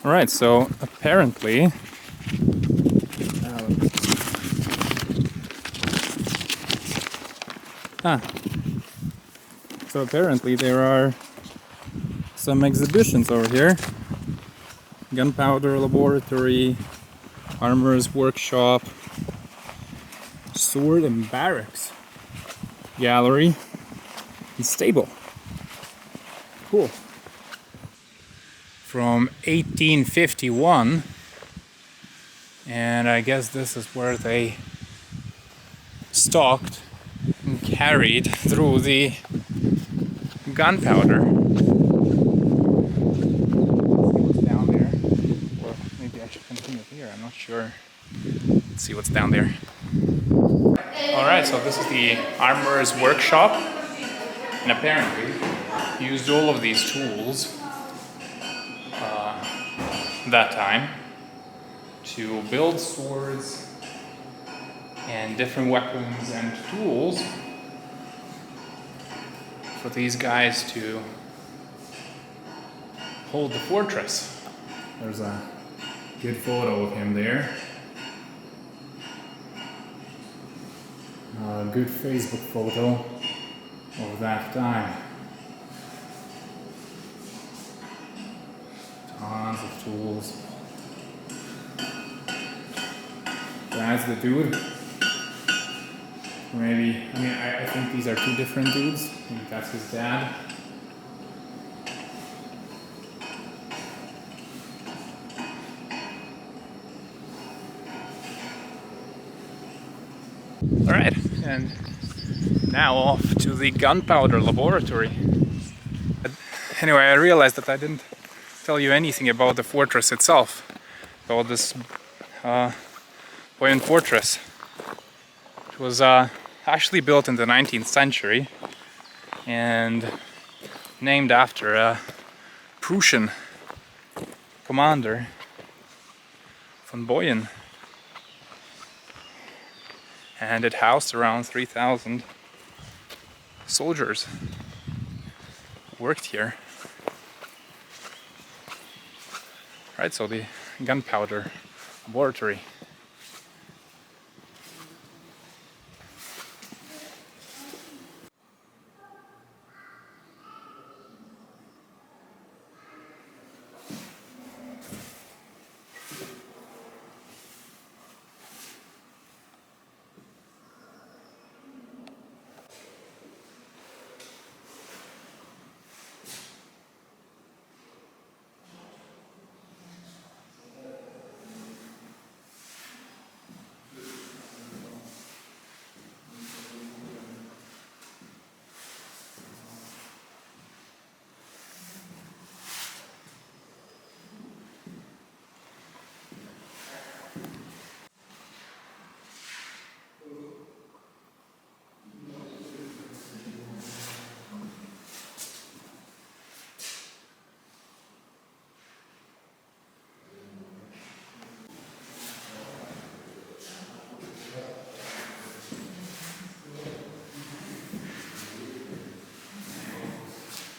Alright, so apparently there are some exhibitions over here. Gunpowder laboratory, armorer's workshop, sword and barracks, gallery, and stable. Cool. From 1851, and I guess this is where they stocked and carried through the gunpowder. What's down there? Or maybe I should continue here, I'm not sure. Let's see what's down there. Alright, so this is the armorer's workshop, and apparently used all of these tools that time to build swords and different weapons and tools for these guys to hold the fortress. There's a good photo of him there. A good Facebook photo of that time. Tons of tools. That's the dude. Maybe, I think these are two different dudes. I think that's his dad. Alright, and now off to the gunpowder laboratory. Anyway, I realized that I didn't tell you anything about the fortress itself, about this Boyen Fortress, which was actually built in the 19th century and named after a Prussian commander, von Boyen, and it housed around 3,000 soldiers who worked here. Right, so the gunpowder laboratory.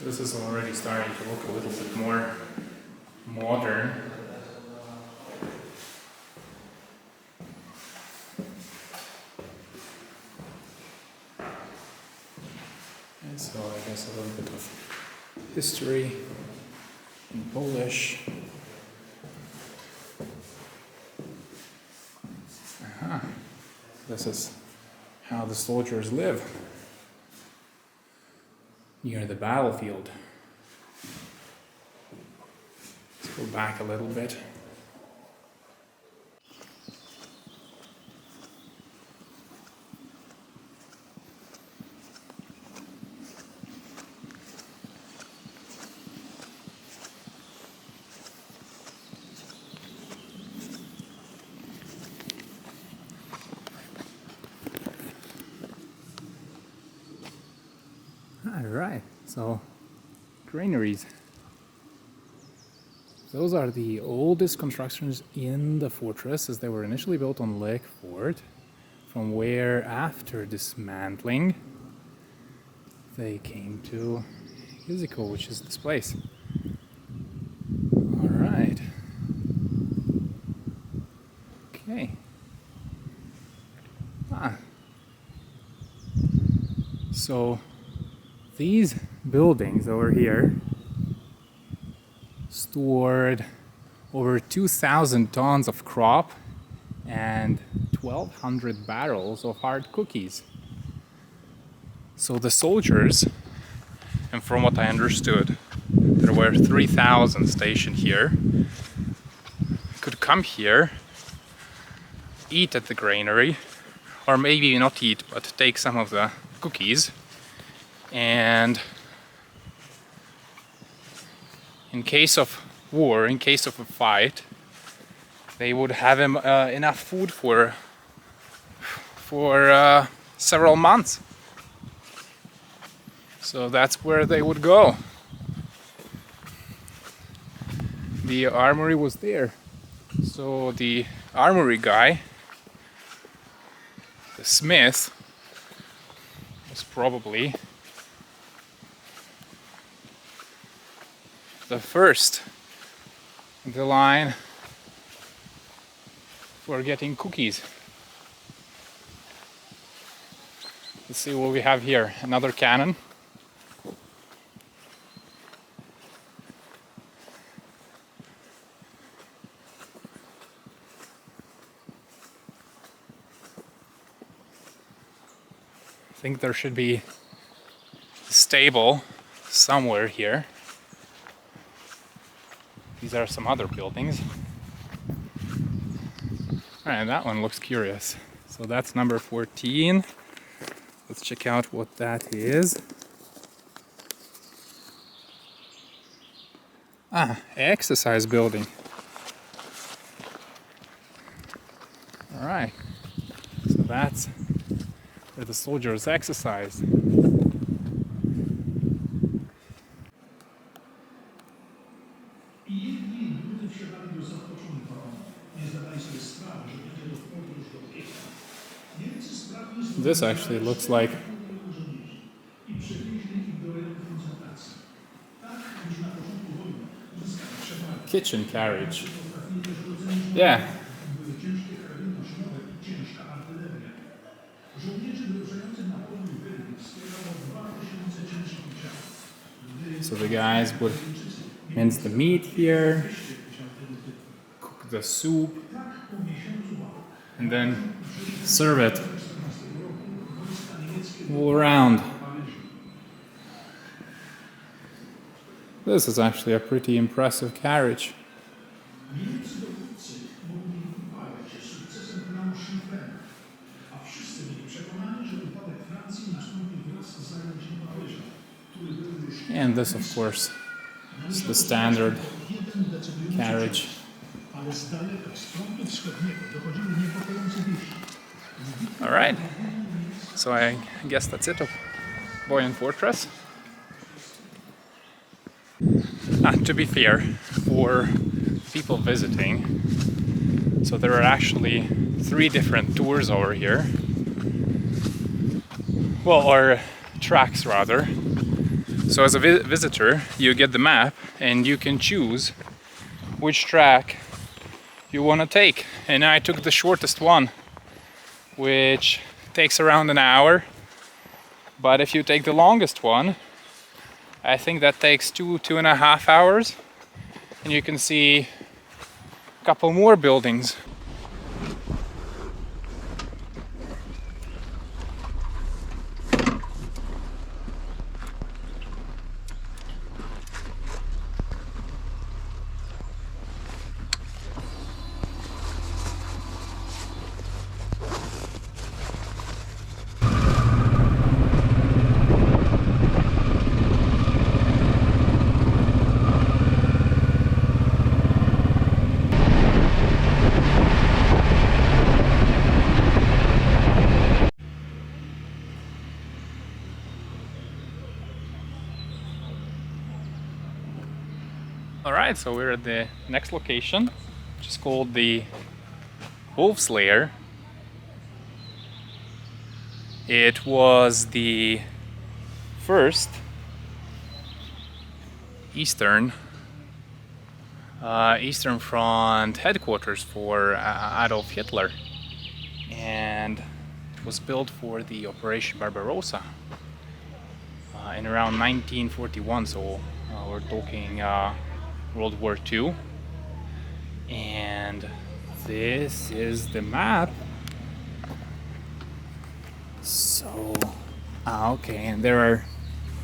This is already starting to look a little bit more modern. And so I guess a little bit of history in Polish. This is how the soldiers live near the battlefield. Let's go back a little bit. Alright, so granaries. Those are the oldest constructions in the fortress, as they were initially built on Lake Fort, from where, after dismantling, they came to Giżycko, which is this place. Alright, So these buildings over here stored over 2,000 tons of crop and 1,200 barrels of hard cookies. So the soldiers, and from what I understood, there were 3,000 stationed here, could come here, eat at the granary, or maybe not eat, but take some of the cookies, and in case of war, in case of a fight, they would have enough food for several months. So that's where they would go. The armory was there. So the armory guy, the smith, was probably the first in the line for getting cookies. Let's see what we have here. Another cannon. I think there should be a stable somewhere here. These are some other buildings. Alright, that one looks curious. So that's number 14. Let's check out what that is. Ah, exercise building. Alright, so that's where the soldiers exercised. This actually looks like kitchen carriage. Yeah. So the guys would mince the meat here, cook the soup, and then serve it all around. This is actually a pretty impressive carriage. And this, of course, is the standard carriage. Alright, so I guess that's it of Boyen Fortress. To be fair, for people visiting, so there are actually 3 different tours over here. Well, or tracks rather. So as a visitor, you get the map and you can choose which track you want to take. And I took the shortest one, which takes around an hour. But if you take the longest one, I think that takes 2.5 hours. And you can see a couple more buildings. Alright, so we're at the next location, which is called the Wolf's Lair. It was the first Eastern Front headquarters for Adolf Hitler, and it was built for the Operation Barbarossa. in around 1941, so we're talking World War II. And this is the map. So, okay, and there are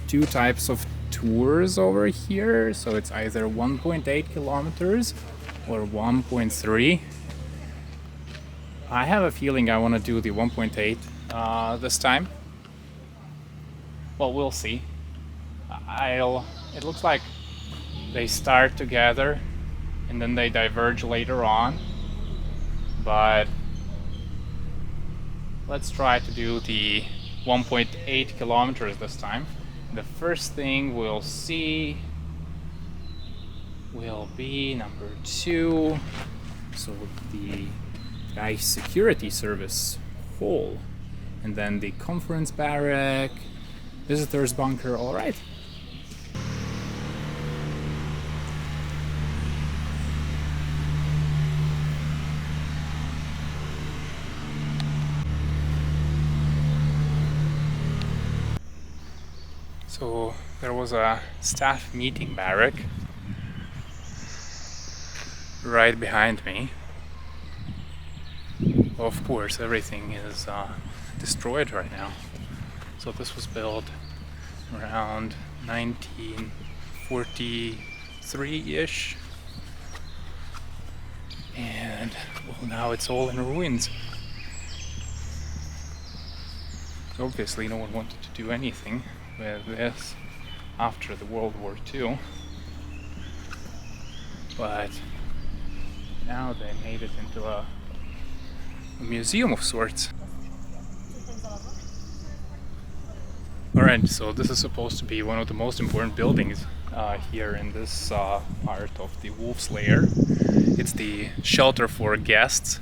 two types of tours over here. So it's either 1.8 kilometers or 1.3. I have a feeling I want to do the 1.8 this time. Well, we'll see. It looks like they start together and then they diverge later on, but let's try to do the 1.8 kilometers this time. The first thing we'll see will be number 2, so the Reich Security Service Hall, and then the conference barrack, visitors bunker. All right. So there was a staff meeting barrack right behind me. Of course, everything is destroyed right now. So this was built around 1943-ish. And well, now it's all in ruins. So obviously no one wanted to do anything with this after the World War II, but now they made it into a museum of sorts. Alright, so this is supposed to be one of the most important buildings here in this part of the Wolf's Lair. It's the shelter for guests,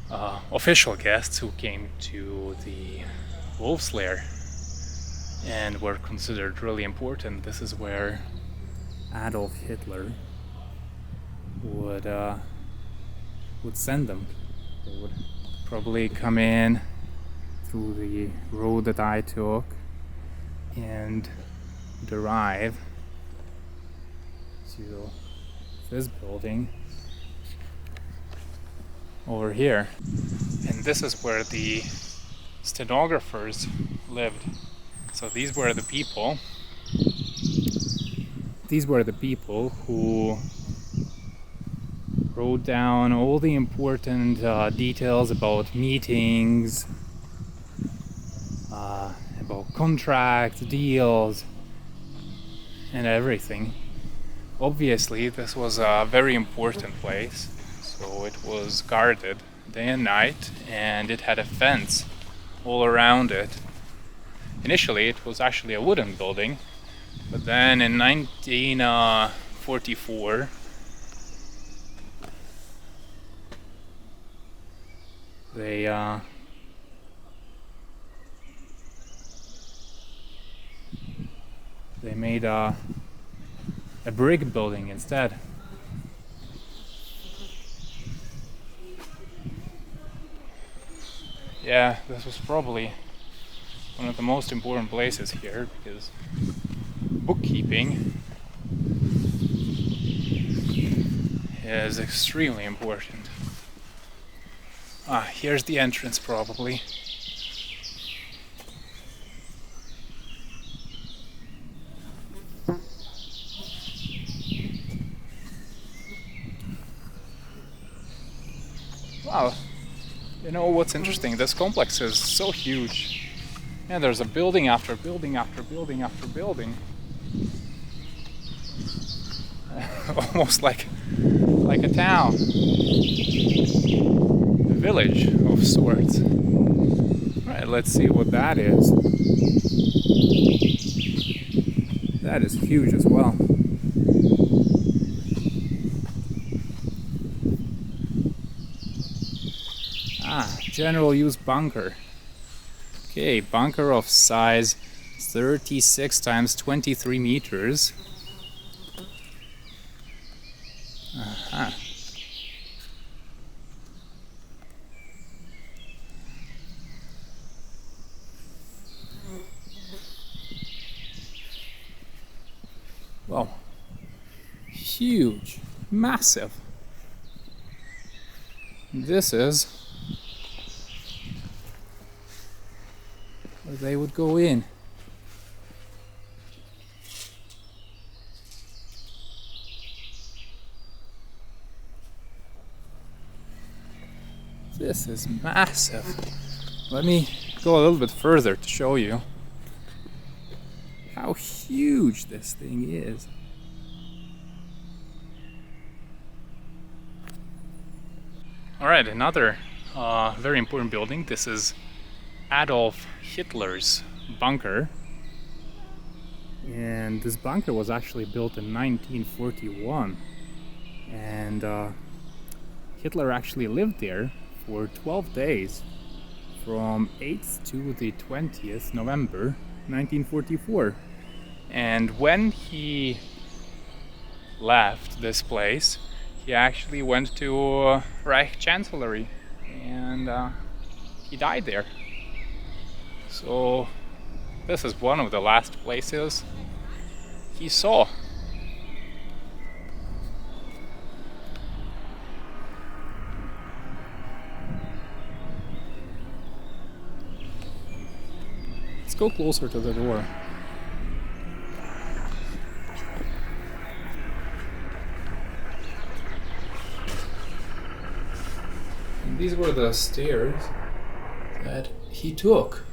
official guests who came to the Wolf's Lair and were considered really important. This is where Adolf Hitler would send them. They would probably come in through the road that I took and would arrive to this building over here. And this is where the stenographers lived. So these were the people who wrote down all the important details about meetings, about contracts, deals, and everything. Obviously, this was a very important place, so it was guarded day and night, and it had a fence all around it. Initially, it was actually a wooden building, but then in 1944, they made a brick building instead. Yeah, this was probably one of the most important places here because bookkeeping is extremely important. Here's the entrance probably. Wow, you know what's interesting? This complex is so huge. And there's a building after building after building after building. Almost like a town. A village of sorts. Alright, let's see what that is. That is huge as well. General use bunker. Okay, bunker of size 36 times 23 meters. well, huge, massive. This is where they would go in. This is massive. Let me go a little bit further to show you how huge this thing is. Alright, another very important building. This is Adolf Hitler's bunker. And this bunker was actually built in 1941. And Hitler actually lived there for 12 days, from 8th to the 20th November 1944. And when he left this place, he actually went to Reich Chancellery, and he died there. So this is one of the last places he saw. Let's go closer to the door. And these were the stairs that he took.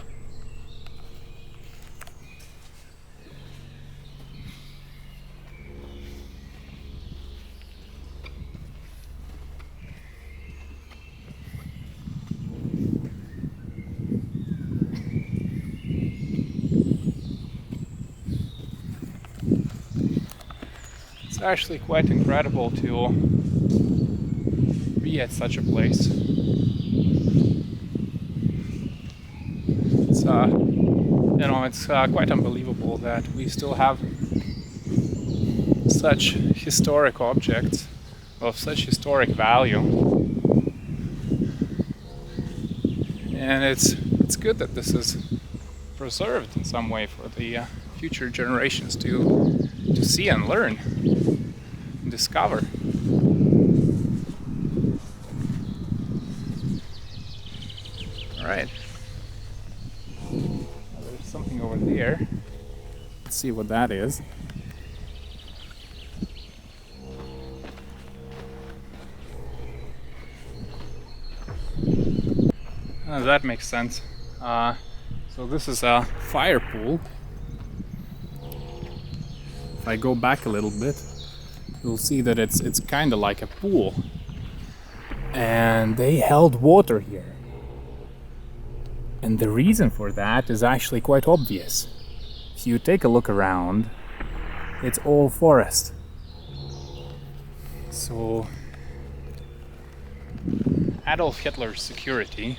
It's actually quite incredible to be at such a place. It's it's quite unbelievable that we still have such historic objects of such historic value. And it's good that this is preserved in some way for the future generations to see and learn and discover. Alright. There's something over there. Let's see what that is. That makes sense. So this is a fire pool. If I go back a little bit, you'll see that it's kind of like a pool. And they held water here. And the reason for that is actually quite obvious. If you take a look around, it's all forest. So Adolf Hitler's security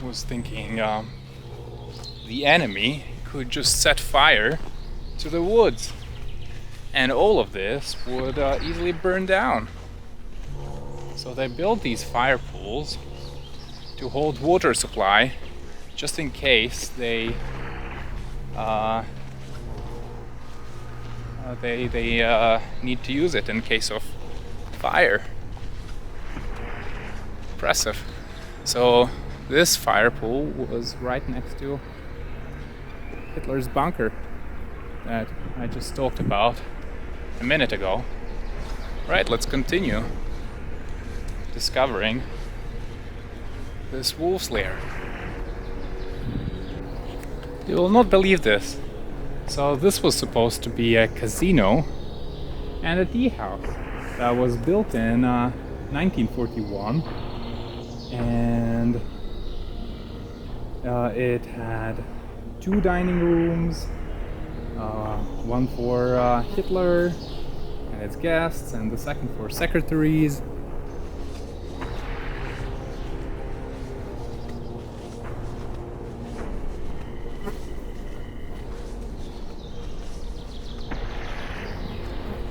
was thinking the enemy could just set fire to the woods, and all of this would easily burn down. So they built these fire pools to hold water supply, just in case they need to use it in case of fire. Impressive. So this fire pool was right next to Hitler's bunker that I just talked about a minute ago. Right, let's continue discovering this wolf's lair. You will not believe this. So this was supposed to be a casino and a tea house that was built in 1941, and it had 2 dining rooms, one for Hitler and his guests, and the second for secretaries.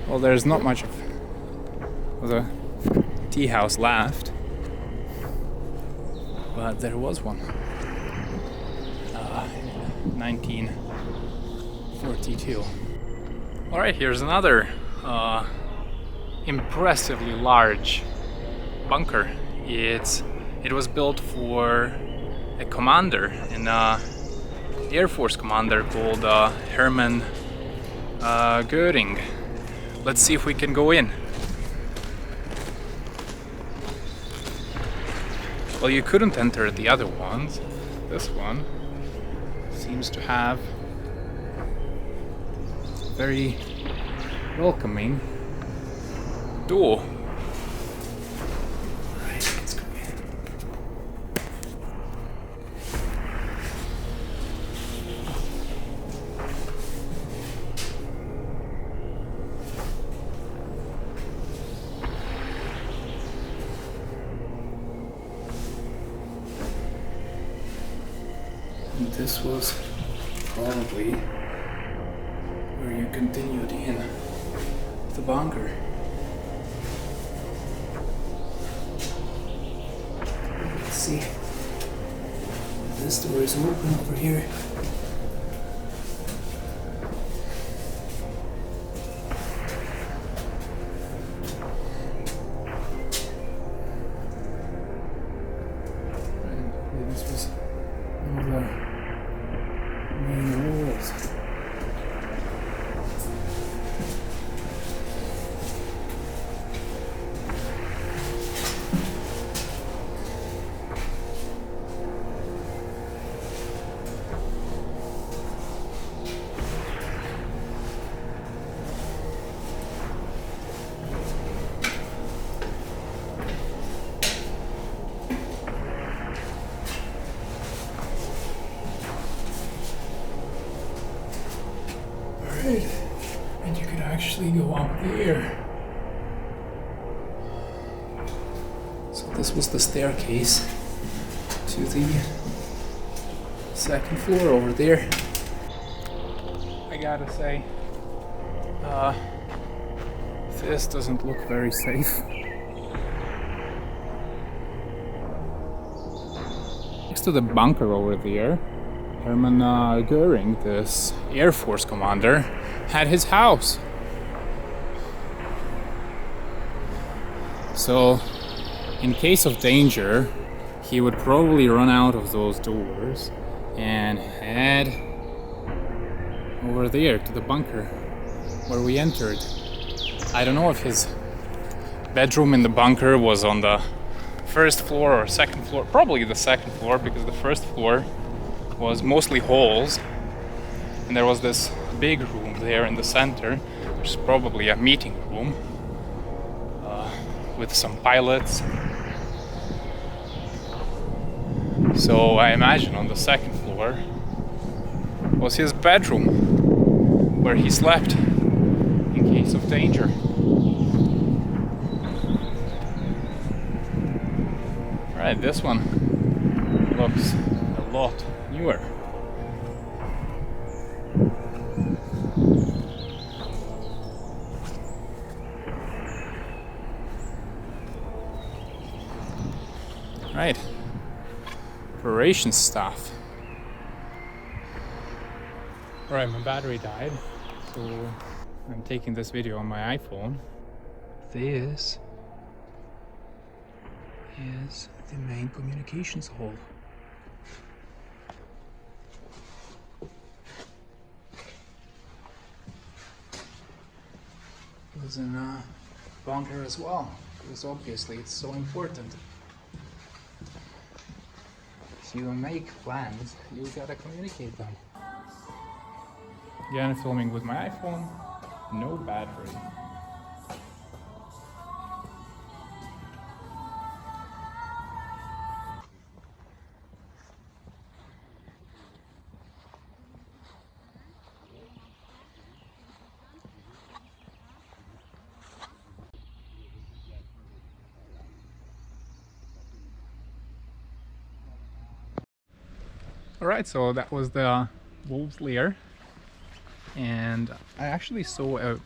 Well, there's not much of the tea house left, but there was one. 1942. Alright, here's another impressively large bunker. It was built for a commander, an Air Force commander called Hermann Göring. Let's see if we can go in. Well, you couldn't enter the other ones. This one seems to have a very welcoming door. Alright, let's go in. And this was probably where you continued in the bunker. Let's see. This door is open over here. And this was one of the main walls. And you could actually go up there. So this was the staircase to the second floor over there. I gotta say, this doesn't look very safe. Next to the bunker over there, Hermann Göring, this Air Force commander, had his house. So, in case of danger, he would probably run out of those doors and head over there to the bunker where we entered. I don't know if his bedroom in the bunker was on the first floor or second floor, probably the second floor, because the first floor was mostly halls, and there was this big room there in the center, which is probably a meeting room with some pilots. So I imagine on the second floor was his bedroom where he slept in case of danger. Alright, this one looks a lot newer. Right, operation stuff. Alright, my battery died, so I'm taking this video on my iPhone. This is the main communications hall. It was in a bunker as well, because obviously it's so important. If you make plans, you gotta communicate them. Again, filming with my iPhone, no battery. Alright, so that was the Wolf's Lair, and I actually saw a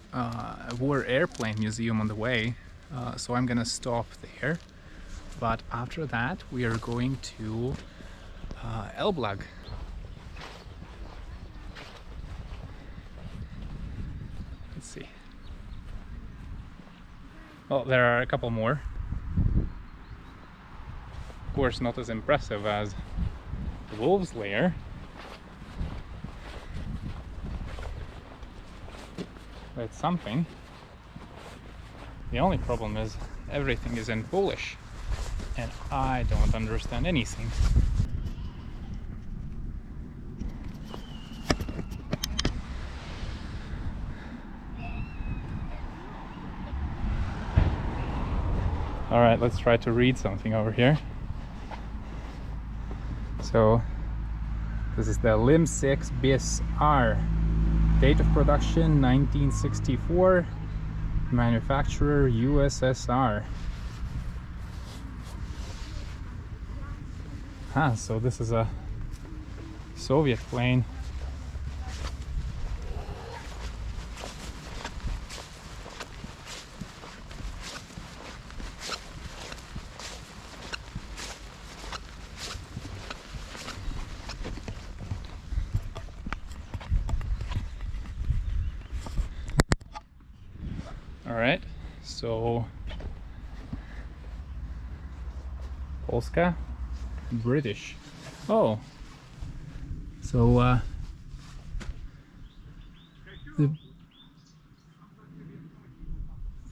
war airplane museum on the way, so I'm gonna stop there. But after that we are going to Elblag. Let's see. Well, there are a couple more. Of course, not as impressive as the wolf's lair. But it's something. The only problem is everything is in Polish and I don't understand anything. Alright, let's try to read something over here. So, this is the Lim 6 bis R. Date of production 1964. Manufacturer USSR. Ah, so this is a Soviet plane. Alright, so Polska, British. Oh, so the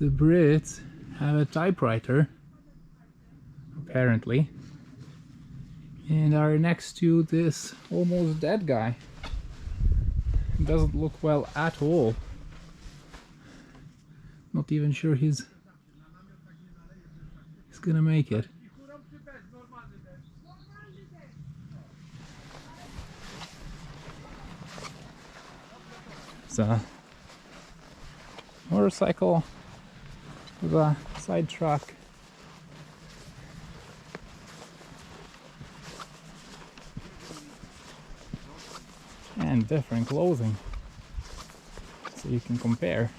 Brits have a typewriter, apparently, and are next to this almost dead guy. It doesn't look well at all. Not even sure he's gonna make it. It's a motorcycle with a side truck. And different clothing, so you can compare.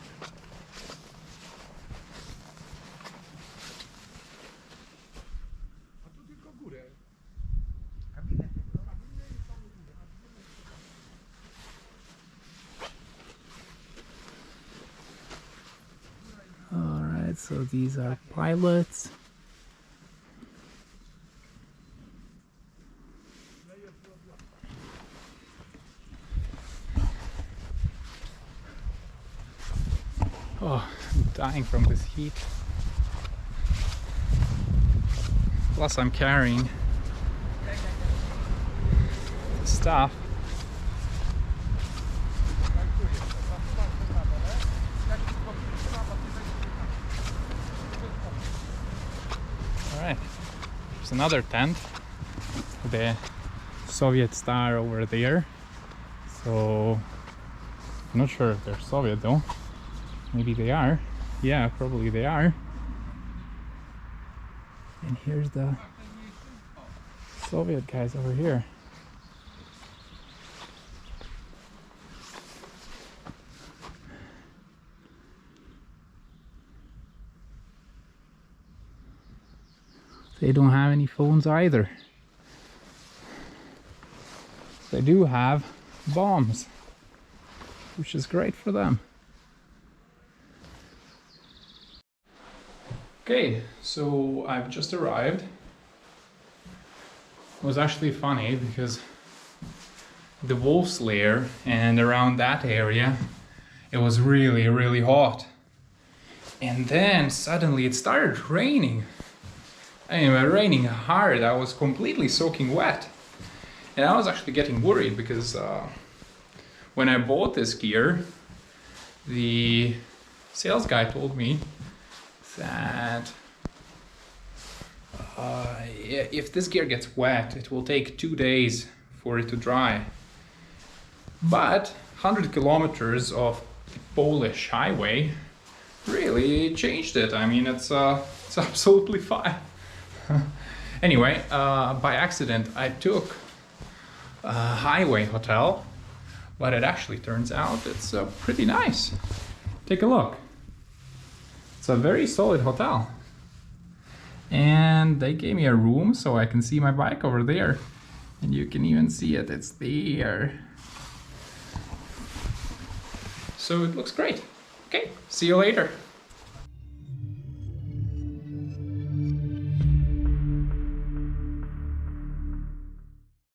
Alright, so these are pilots. Oh, I'm dying from this heat. Plus I'm carrying stuff. Alright, there's another tent, the Soviet star over there. So, I'm not sure if they're Soviet though. Maybe they are. Yeah, probably they are. And here's the Soviet guys over here. They don't have any phones either. They do have bombs, which is great for them. Okay, so I've just arrived. It was actually funny because the wolf's lair and around that area it was really hot, and then suddenly it started raining. Anyway, raining hard. I was completely soaking wet, and I was actually getting worried because when I bought this gear, the sales guy told me that if this gear gets wet, it will take 2 days for it to dry. But 100 kilometers of Polish highway really changed it. I mean, it's absolutely fine. Anyway, by accident I took a highway hotel, but it actually turns out it's pretty nice. Take a look. It's a very solid hotel, and they gave me a room so I can see my bike over there, and you can even see it, it's there. So it looks great. Okay, see you later.